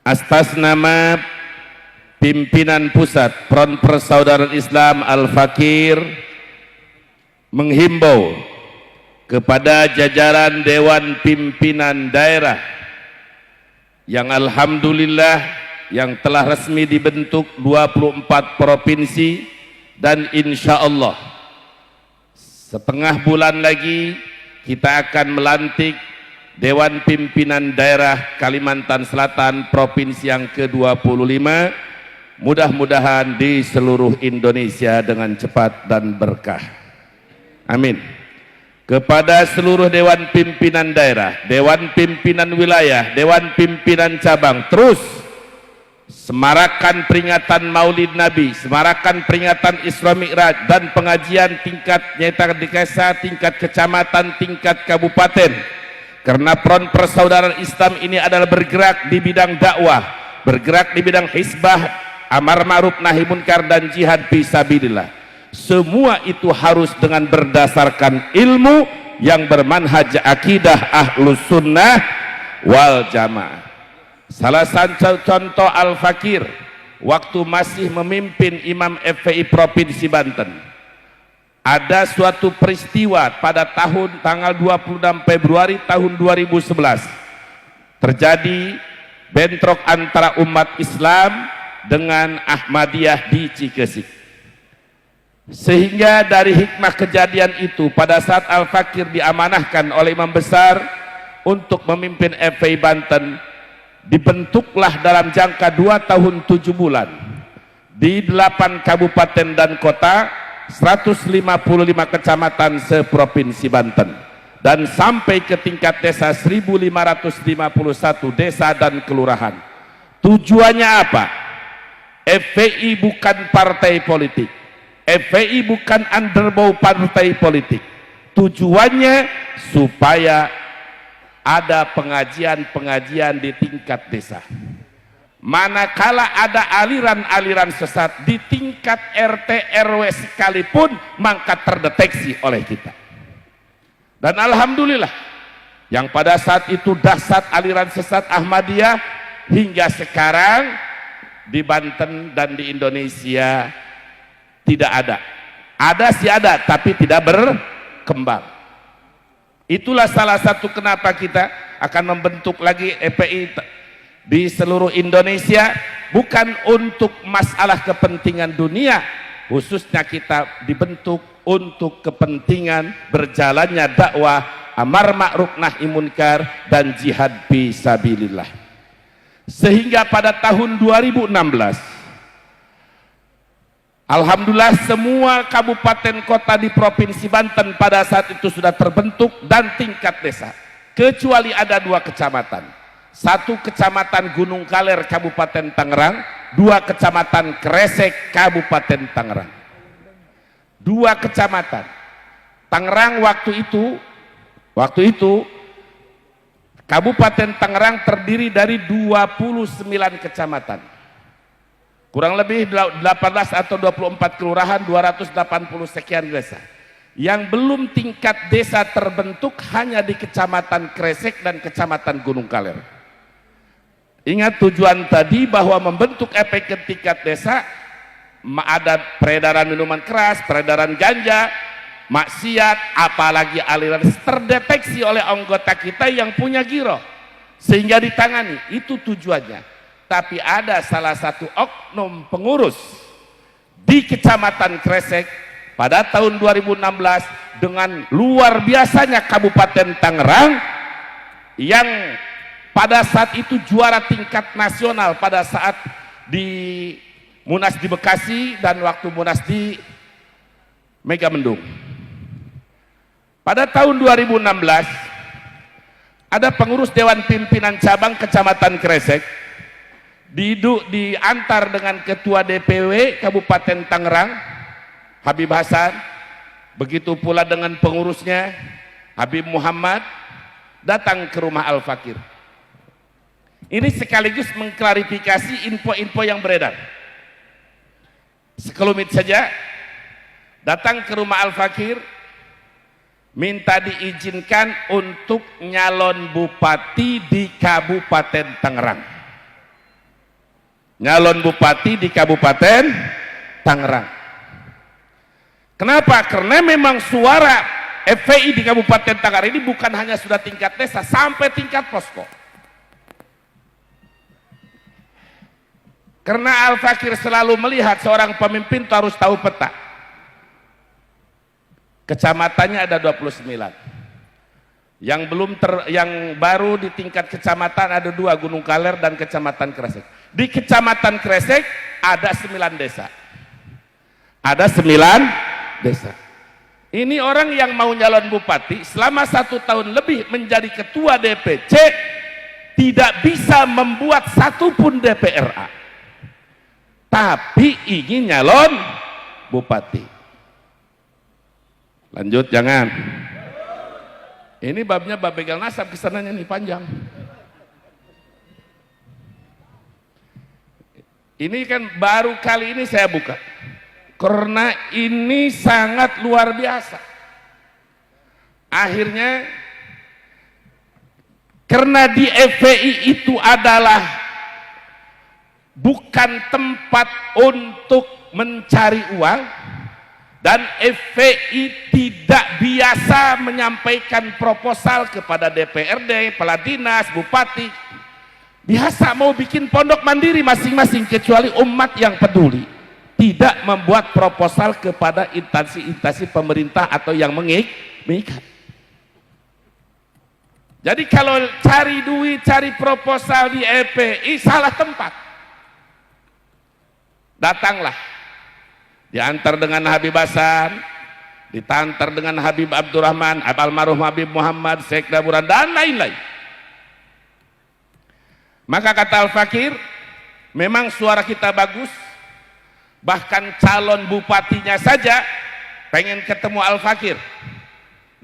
atas nama pimpinan pusat Front Persaudaraan Islam Al-Fakir menghimbau kepada jajaran Dewan Pimpinan Daerah yang alhamdulillah yang telah resmi dibentuk 24 provinsi, dan insya Allah setengah bulan lagi kita akan melantik Dewan Pimpinan Daerah Kalimantan Selatan Provinsi yang ke-25, mudah-mudahan di seluruh Indonesia dengan cepat dan berkah. Amin. Kepada seluruh Dewan Pimpinan Daerah, Dewan Pimpinan Wilayah, Dewan Pimpinan Cabang, terus semarakan peringatan Maulid Nabi, semarakan peringatan Isra Mi'raj dan pengajian tingkat desa, tingkat kecamatan, tingkat kabupaten. Karena Front Persaudaraan Islam ini adalah bergerak di bidang dakwah, bergerak di bidang hizbah, amar ma'ruf nahi munkar dan jihad fisabilillah. Semua itu harus dengan berdasarkan ilmu yang bermanhaj akidah ahlus sunnah wal jamaah. Salah satu contoh Al-Fakir waktu masih memimpin Imam FPI Provinsi Banten, ada suatu peristiwa pada tanggal 26 Februari tahun 2011 terjadi bentrok antara umat Islam dengan Ahmadiyah di Cikesik, sehingga dari hikmah kejadian itu pada saat Al-Fakir diamanahkan oleh imam besar untuk memimpin FPI Banten, dibentuklah dalam jangka 2 tahun 7 bulan di 8 kabupaten dan kota, 155 kecamatan seprovinsi Banten, dan sampai ke tingkat desa 1551 desa dan kelurahan. Tujuannya apa? FPI bukan partai politik, FPI bukan underbow partai politik. Tujuannya supaya ada pengajian-pengajian di tingkat desa. Manakala ada aliran-aliran sesat di tingkat RT RW sekalipun, maka terdeteksi oleh kita. Dan alhamdulillah yang pada saat itu dahsyat aliran sesat Ahmadiyah, hingga sekarang di Banten dan di Indonesia tidak ada. Ada sih ada, tapi tidak berkembang. Itulah salah satu kenapa kita akan membentuk lagi FPI di seluruh Indonesia, bukan untuk masalah kepentingan dunia, khususnya kita dibentuk untuk kepentingan berjalannya dakwah amar ma'ruf nahi munkar dan jihad fisabilillah. Sehingga pada tahun 2016 alhamdulillah semua kabupaten kota di Provinsi Banten pada saat itu sudah terbentuk dan tingkat desa, kecuali ada 2 kecamatan. 1 kecamatan Gunung Kaler Kabupaten Tangerang, 2 kecamatan Kresek Kabupaten Tangerang. 2 kecamatan Tangerang waktu itu Kabupaten Tangerang terdiri dari 29 kecamatan, kurang lebih 18 atau 24 kelurahan, 280 sekian desa. Yang belum tingkat desa terbentuk hanya di Kecamatan Kresek dan Kecamatan Gunung Kaler. Ingat tujuan tadi bahwa membentuk efek ke tingkat desa, ada peredaran minuman keras, peredaran ganja, maksiat, apalagi aliran terdeteksi oleh anggota kita yang punya giro, sehingga ditangani. Itu tujuannya. Tapi ada salah satu oknum pengurus di Kecamatan Kresek pada tahun 2016 dengan luar biasanya Kabupaten Tangerang yang pada saat itu juara tingkat nasional pada saat di Munas di Bekasi dan waktu Munas di Megamendung. Pada tahun 2016 ada pengurus Dewan Pimpinan Cabang Kecamatan Kresek diantar dengan Ketua DPW Kabupaten Tangerang Habib Hasan, begitu pula dengan pengurusnya Habib Muhammad, datang ke rumah Al-Fakir. Ini sekaligus mengklarifikasi info-info yang beredar. Sekelumit saja, datang ke rumah Al-Fakir, minta diizinkan untuk nyalon bupati di Kabupaten Tangerang. nyalon bupati di Kabupaten Tangerang. Kenapa? Karena memang suara FPI di Kabupaten Tangerang ini bukan hanya sudah tingkat desa, sampai tingkat posko. Karena Al-Fakir selalu melihat seorang pemimpin itu harus tahu peta. Kecamatannya ada 29. Yang baru di tingkat kecamatan ada 2, Gunung Kaler dan Kecamatan Kresek. Di Kecamatan Kresek ada 9 desa. Ada 9 desa. Ini orang yang mau nyalon bupati selama 1 tahun lebih menjadi ketua DPC tidak bisa membuat satupun DPRA, tapi ingin nyalon bupati. Lanjut, jangan. Ini babnya bab begal nasab, kesananya nih panjang. Ini kan baru kali ini saya buka, karena ini sangat luar biasa. Akhirnya, karena di FPI itu adalah bukan tempat untuk mencari uang, dan FPI tidak biasa menyampaikan proposal kepada DPRD, kepala dinas, bupati. Biasa mau bikin pondok mandiri masing-masing, kecuali umat yang peduli. Tidak membuat proposal kepada instansi-instansi pemerintah atau yang mengikat. Jadi kalau cari duit, cari proposal di FPI, salah tempat. Datanglah, diantar dengan Habib Hasan, ditantar dengan Habib Abdurrahman, almarhum Habib Muhammad, Sekda Buran, dan lain-lain. Maka kata Al-Fakir, memang suara kita bagus, bahkan calon bupatinya saja pengen ketemu Al-Fakir.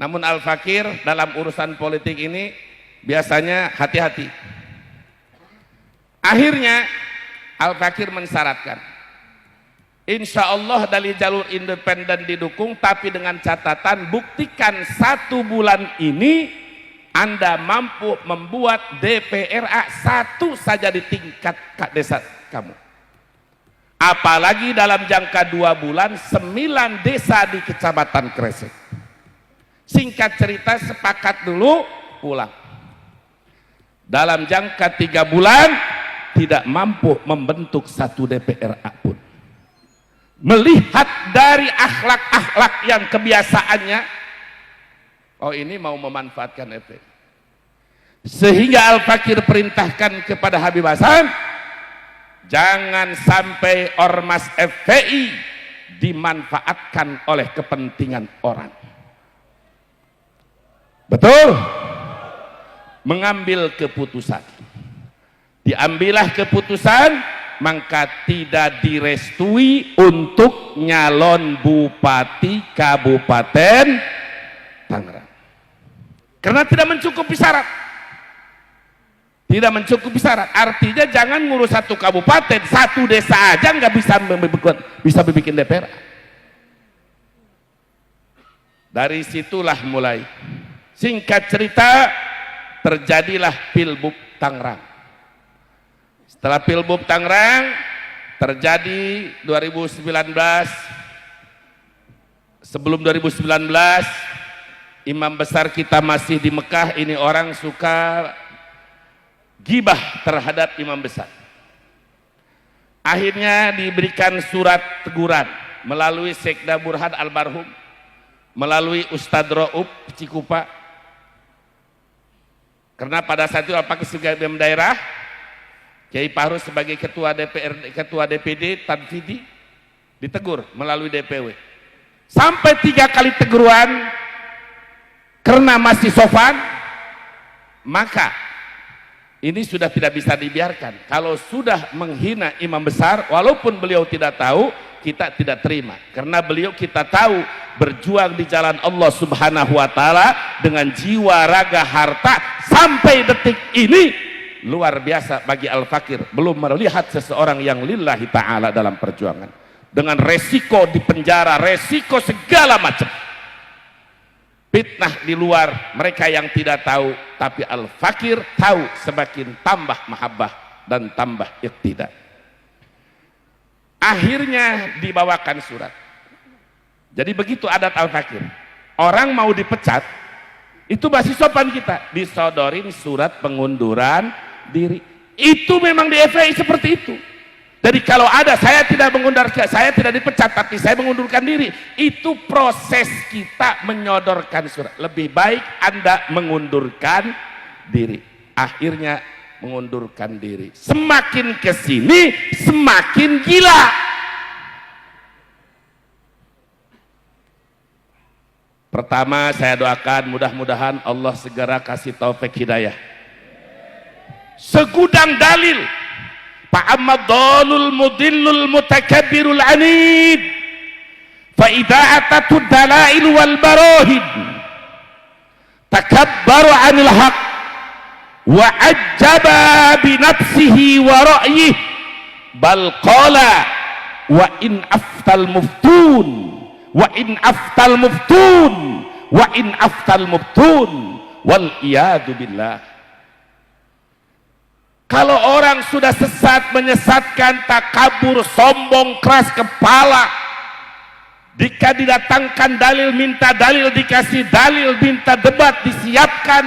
Namun Al-Fakir dalam urusan politik ini biasanya hati-hati. Akhirnya Al-Fakir mensyaratkan, insya Allah dari jalur independen didukung, tapi dengan catatan buktikan 1 bulan ini Anda mampu membuat DPRA 1 saja di tingkat desa kamu. Apalagi dalam jangka 2 bulan 9 desa di Kecamatan Kresek. Singkat cerita, sepakat dulu, pulang. Dalam jangka 3 bulan tidak mampu membentuk 1 DPRA pun. Melihat dari akhlak-akhlak yang kebiasaannya, oh ini mau memanfaatkan FPI. Sehingga Al-Fakir perintahkan kepada Habib Hasan, jangan sampai ormas FPI dimanfaatkan oleh kepentingan orang. Betul? Mengambil keputusan. Diambillah keputusan, maka tidak direstui untuk nyalon bupati Kabupaten Tangerang. Karena tidak mencukupi syarat. Tidak mencukupi syarat. Artinya jangan ngurus 1 kabupaten, 1 desa aja nggak bisa bikin DPR. Dari situlah mulai. Singkat cerita, terjadilah Pilbub Tangerang. Setelah Pilbub Tangerang terjadi 2019, sebelum 2019 imam besar kita masih di Mekah, ini orang suka gibah terhadap imam besar. Akhirnya diberikan surat teguran melalui Sekda Burhan almarhum, melalui Ustadz Ra'ub Cikupa. Karena pada saat itu Al-Fakir sebagai daerah, Kiai Fahrus sebagai ketua DPRD, ketua DPD Tanfidi ditegur melalui DPW. Sampai 3 kali teguran, karena masih sopan, maka ini sudah tidak bisa dibiarkan. Kalau sudah menghina imam besar, walaupun beliau tidak tahu, kita tidak terima. Karena beliau kita tahu berjuang di jalan Allah Subhanahu wa Ta'ala dengan jiwa, raga, harta sampai detik ini luar biasa bagi Al-Fakir. Belum melihat seseorang yang lillahi ta'ala dalam perjuangan, dengan resiko di penjara, resiko segala macam fitnah di luar, mereka yang tidak tahu. Tapi Al-Fakir tahu, semakin tambah mahabbah dan tambah iqtidah. Akhirnya dibawakan surat. Jadi begitu adat al-fakir. Orang mau dipecat, itu masih sopan kita. Disodorin surat pengunduran diri. Itu memang di FPI seperti itu. Jadi kalau ada, saya tidak saya tidak dipecat, tapi saya mengundurkan diri. Itu proses kita menyodorkan surat. Lebih baik Anda mengundurkan diri. Akhirnya mengundurkan diri. Semakin kesini semakin gila. Pertama saya doakan mudah-mudahan Allah segera kasih taufik hidayah. Segudang dalil. Fa'amad dalul mudillul mutakabbirul anid. Fa'idha atatud dalail wal barahid. Takabbaru anil haq. Wa ajaba binafsihi wa ra'yih bal qala wa in aftal muftun wa in aftal muftun wa in aftal muftun wal iyadu billah. Kalau orang sudah sesat, menyesatkan, takabur, sombong, keras kepala, jika didatangkan dalil minta dalil, dikasih dalil minta debat disiapkan,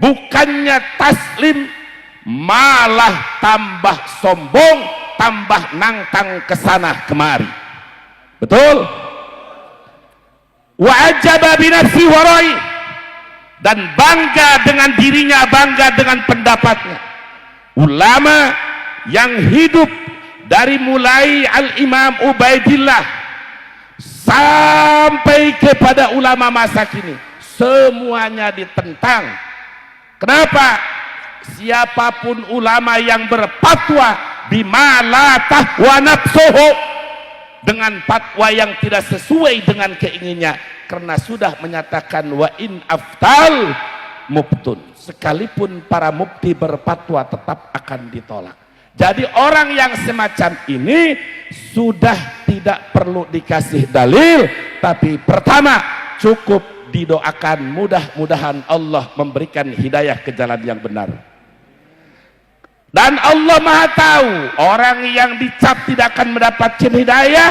bukannya taslim malah tambah sombong, tambah nangtang kesana kemari. Betul? Wa ajaba binafsi warai, dan bangga dengan dirinya, bangga dengan pendapatnya. Ulama yang hidup dari mulai Al-Imam Ubaidillah sampai kepada ulama masa kini, semuanya ditentang. Kenapa? Siapapun ulama yang berfatwa bima la tahwa nafsuhu, dengan fatwa yang tidak sesuai dengan keinginannya, karena sudah menyatakan wa in aftal muftun, sekalipun para mufti berfatwa tetap akan ditolak. Jadi orang yang semacam ini sudah tidak perlu dikasih dalil, tapi pertama cukup didoakan, mudah-mudahan Allah memberikan hidayah ke jalan yang benar. Dan Allah Maha tahu orang yang dicap tidak akan mendapatkan hidayah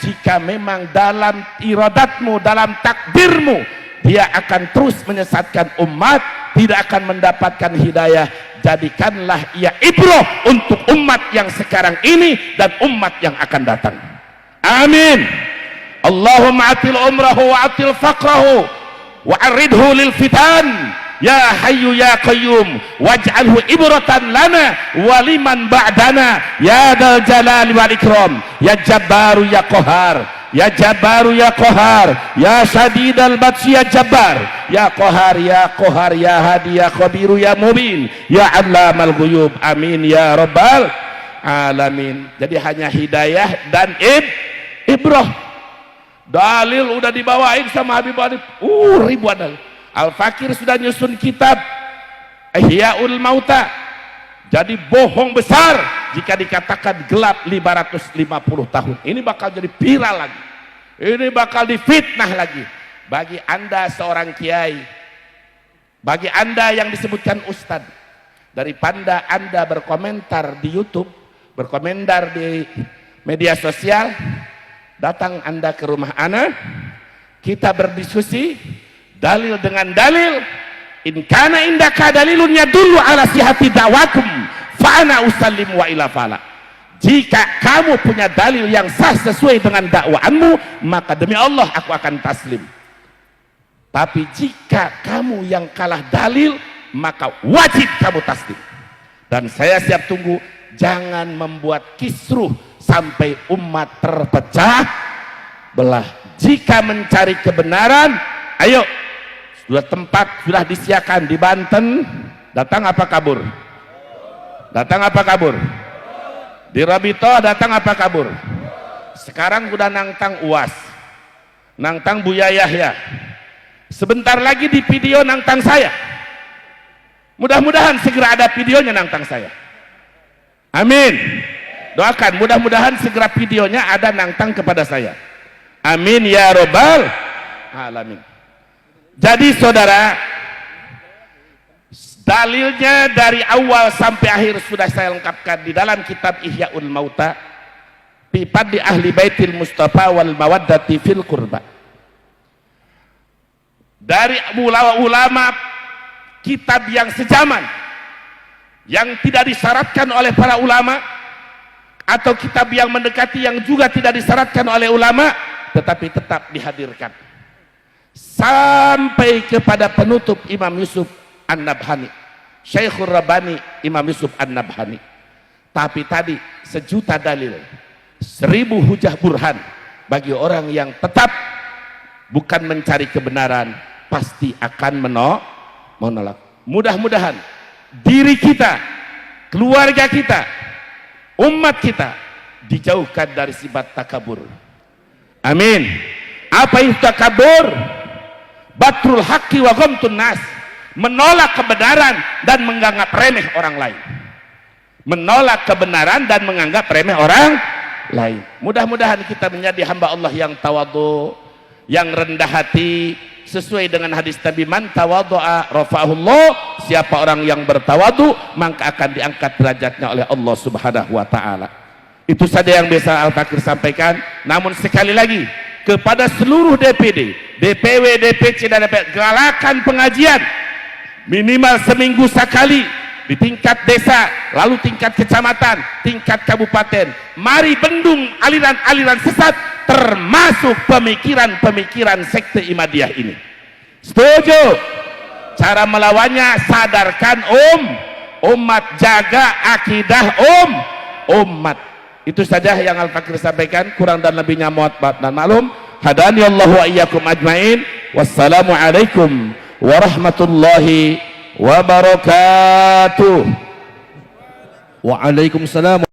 jika memang dalam iradatmu, dalam takdirmu dia akan terus menyesatkan umat, tidak akan mendapatkan hidayah. Jadikanlah ia ibrah untuk umat yang sekarang ini dan umat yang akan datang. Amin. Allahumma atil umrahu wa atil faqrahu wa aridhu lil fitan ya hayyu ya qayyum waj'alhu ibratan lana wa liman ba'dana ya dal jalali wal ikram ya jabbaru ya qahar. Ya Jabbaru ya Qahar, ya Sadidal Batsi ya Jabbar, ya Qahar ya Qahar, ya Hadi ya Khabiru ya Mubin, ya Allamal Ghuyub. Amin ya Rabbal Alamin. Jadi hanya hidayah dan ibrah. Dalil udah dibawain sama Habib Adib, ribuan dalil. Al-Fakir sudah nyusun kitab Ihyaul Mauta. Jadi bohong besar jika dikatakan gelap 550 tahun. Ini bakal jadi viral lagi. Ini bakal difitnah lagi. Bagi Anda seorang kiai, bagi Anda yang disebutkan ustad, daripada Anda berkomentar di YouTube, berkomentar di media sosial, datang Anda ke rumah Ana, kita berdiskusi dalil dengan dalil. In kana indaka dalilun yadullu ala sihhati da'wakum fa ana usallim wa ila fala. Jika kamu punya dalil yang sah sesuai dengan dakwaanmu, maka demi Allah aku akan taslim. Tapi jika kamu yang kalah dalil, maka wajib kamu taslim. Dan saya siap tunggu, jangan membuat kisruh sampai umat terpecah belah. Jika mencari kebenaran, ayo, sudah tempat sudah disiapkan di Banten, datang apa kabur? Datang apa kabur? Di Rabito datang apa kabur? Sekarang udah nangtang UAS, nangtang Buya Yahya, sebentar lagi di video nangtang saya. Mudah-mudahan segera ada videonya nangtang saya. Amin. Doakan mudah-mudahan segera videonya ada nangtang kepada saya. Amin ya Rabbal Alamin. Jadi saudara, dalilnya dari awal sampai akhir sudah saya lengkapkan di dalam kitab Ihyaul Mauta. fi fadli ahli baitil Mustafa wal mawaddati fil qurba. Dari ulama kitab yang sejaman, yang tidak disyaratkan oleh para ulama, atau kitab yang mendekati yang juga tidak disyaratkan oleh ulama tetapi tetap dihadirkan, sampai kepada penutup Imam Yusuf An-Nabhani, Syekhur Rabbani Imam Yusuf An-Nabhani. Tapi tadi 1.000.000 dalil, 1.000 hujah burhan bagi orang yang tetap bukan mencari kebenaran, pasti akan menolak. Mudah-mudahan diri kita, keluarga kita, umat kita dijauhkan dari sifat takabur. Amin. Apa itu takabur? Batrul haqqi wa ghamtun nas, menolak kebenaran dan menganggap remeh orang lain. Menolak kebenaran dan menganggap remeh orang lain. Mudah-mudahan kita menjadi hamba Allah yang tawadhu, yang rendah hati, sesuai dengan hadis Nabi, man tawadhu'a rafa'ahullah, siapa orang yang bertawadhu maka akan diangkat derajatnya oleh Allah Subhanahu wa taala. Itu saja yang bisa Al-Fakir sampaikan. Namun sekali lagi kepada seluruh DPD, DPW, DPC dan DPR, galakan pengajian minimal seminggu sekali di tingkat desa, lalu tingkat kecamatan, tingkat kabupaten. Mari bendung aliran-aliran sesat, termasuk pemikiran-pemikiran sekte Ihmadiyah ini. Setuju? Cara melawannya, sadarkan umat, jaga akidah umat. Itu saja yang Al-Fakir sampaikan. Kurang dan lebihnya mohon maaf dan maklum. Hadani Allah wa iyyakum ajmain. Wassalamualaikum warahmatullahi wabarakatuh. Waalaikumsalam.